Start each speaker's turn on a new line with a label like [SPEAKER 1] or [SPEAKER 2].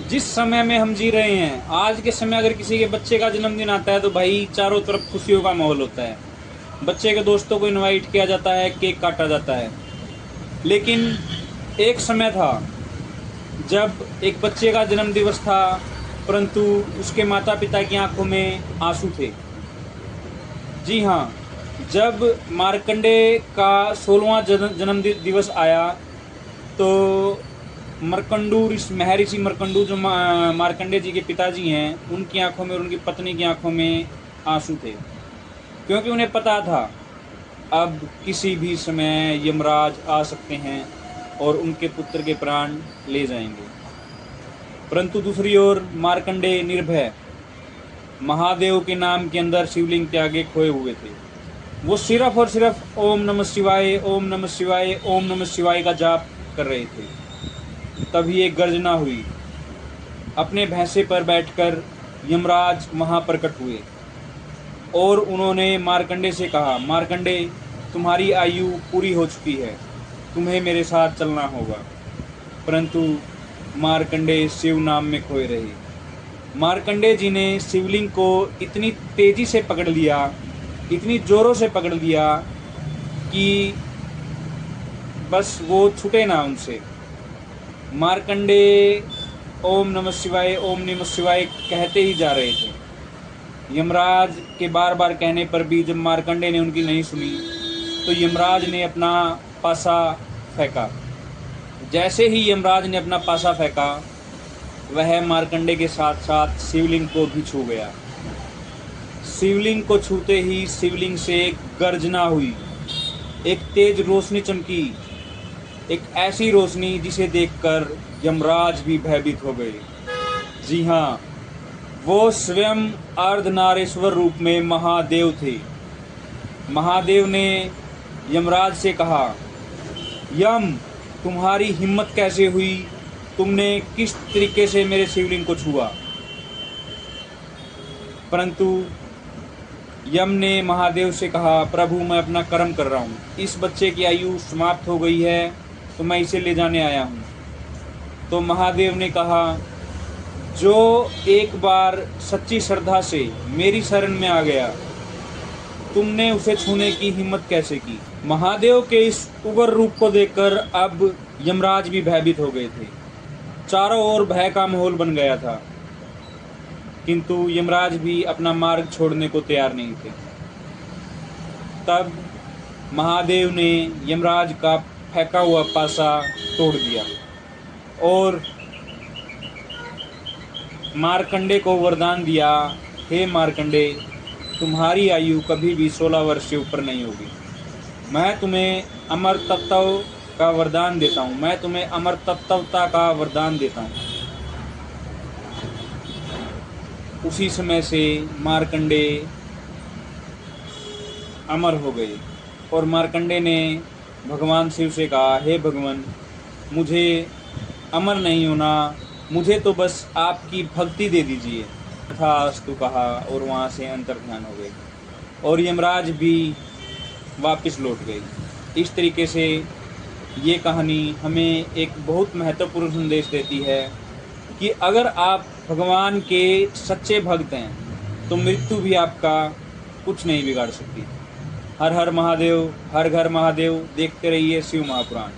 [SPEAKER 1] जिस समय में हम जी रहे हैं, आज के समय अगर किसी के बच्चे का जन्मदिन आता है तो भाई चारों तरफ खुशियों का माहौल होता है। बच्चे के दोस्तों को इनवाइट किया जाता है, केक काटा जाता है। लेकिन एक समय था जब एक बच्चे का जन्म दिवस था, परंतु उसके माता पिता की आंखों में आंसू थे। जी हाँ, जब मार्कंडे का 16वां जन्म दिवस आया तो महर्षि मरकंडू जो मार्कंडे जी के पिताजी हैं, उनकी आंखों में और उनकी पत्नी की आंखों में आंसू थे, क्योंकि उन्हें पता था अब किसी भी समय यमराज आ सकते हैं और उनके पुत्र के प्राण ले जाएंगे। परंतु दूसरी ओर मार्कंडे निर्भय महादेव के नाम के अंदर शिवलिंग के आगे खोए हुए थे। वो सिर्फ और सिर्फ ओम नमः शिवाय, ओम नमः शिवाय, ओम नमः शिवाय का जाप कर रहे थे। तभी एक गर्जना हुई। अपने भैंसे पर बैठकर यमराज वहाँ प्रकट हुए और उन्होंने मार्कंडे से कहा, मार्कंडे, तुम्हारी आयु पूरी हो चुकी है, तुम्हें मेरे साथ चलना होगा। परंतु मार्कंडे शिव नाम में खोए रहे। मार्कंडे जी ने शिवलिंग को इतनी तेजी से पकड़ लिया, इतनी जोरों से पकड़ लिया कि बस वो छूटे ना उनसे। मार्कंडे ओम नमः शिवाय, ओम नमः शिवाय कहते ही जा रहे थे। यमराज के बार बार कहने पर भी जब मार्कंडे ने उनकी नहीं सुनी तो यमराज ने अपना पासा फेंका। जैसे ही यमराज ने अपना पासा फेंका, वह मार्कंडे के साथ साथ शिवलिंग को भी छू गया। शिवलिंग को छूते ही शिवलिंग से एक गर्जना हुई, एक तेज रोशनी चमकी, एक ऐसी रोशनी जिसे देखकर यमराज भी भयभीत हो गए। जी हाँ, वो स्वयं अर्धनारेश्वर रूप में महादेव थे। महादेव ने यमराज से कहा, यम, तुम्हारी हिम्मत कैसे हुई? तुमने किस तरीके से मेरे शिवलिंग को छुआ? परंतु यम ने महादेव से कहा, प्रभु, मैं अपना कर्म कर रहा हूँ, इस बच्चे की आयु समाप्त हो गई है तो मैं इसे ले जाने आया हूँ। तो महादेव ने कहा, जो एक बार सच्ची श्रद्धा से मेरी शरण में आ गया, तुमने उसे छूने की हिम्मत कैसे की? महादेव के इस उग्र रूप को देखकर अब यमराज भी भयभीत हो गए थे। चारों ओर भय का माहौल बन गया था, किंतु यमराज भी अपना मार्ग छोड़ने को तैयार नहीं थे। तब महादेव ने यमराज का फेंका हुआ पासा तोड़ दिया और मार्कंडे को वरदान दिया, हे मार्कंडे, तुम्हारी आयु कभी भी 16 वर्ष से ऊपर नहीं होगी। मैं तुम्हें अमर तत्व का वरदान देता हूँ, मैं तुम्हें अमर तत्वता का वरदान देता हूँ। उसी समय से मार्कंडे अमर हो गए और मार्कंडे ने भगवान शिव से कहा, हे भगवान, मुझे अमर नहीं होना, मुझे तो बस आपकी भक्ति दे दीजिए। तथास्तु कहा और वहाँ से अंतर्ध्यान हो गए और यमराज भी वापस लौट गए। इस तरीके से ये कहानी हमें एक बहुत महत्वपूर्ण संदेश देती है कि अगर आप भगवान के सच्चे भक्त हैं तो मृत्यु भी आपका कुछ नहीं बिगाड़ सकती। हर हर महादेव, हर घर महादेव। देखते रहिए शिव महापुराण।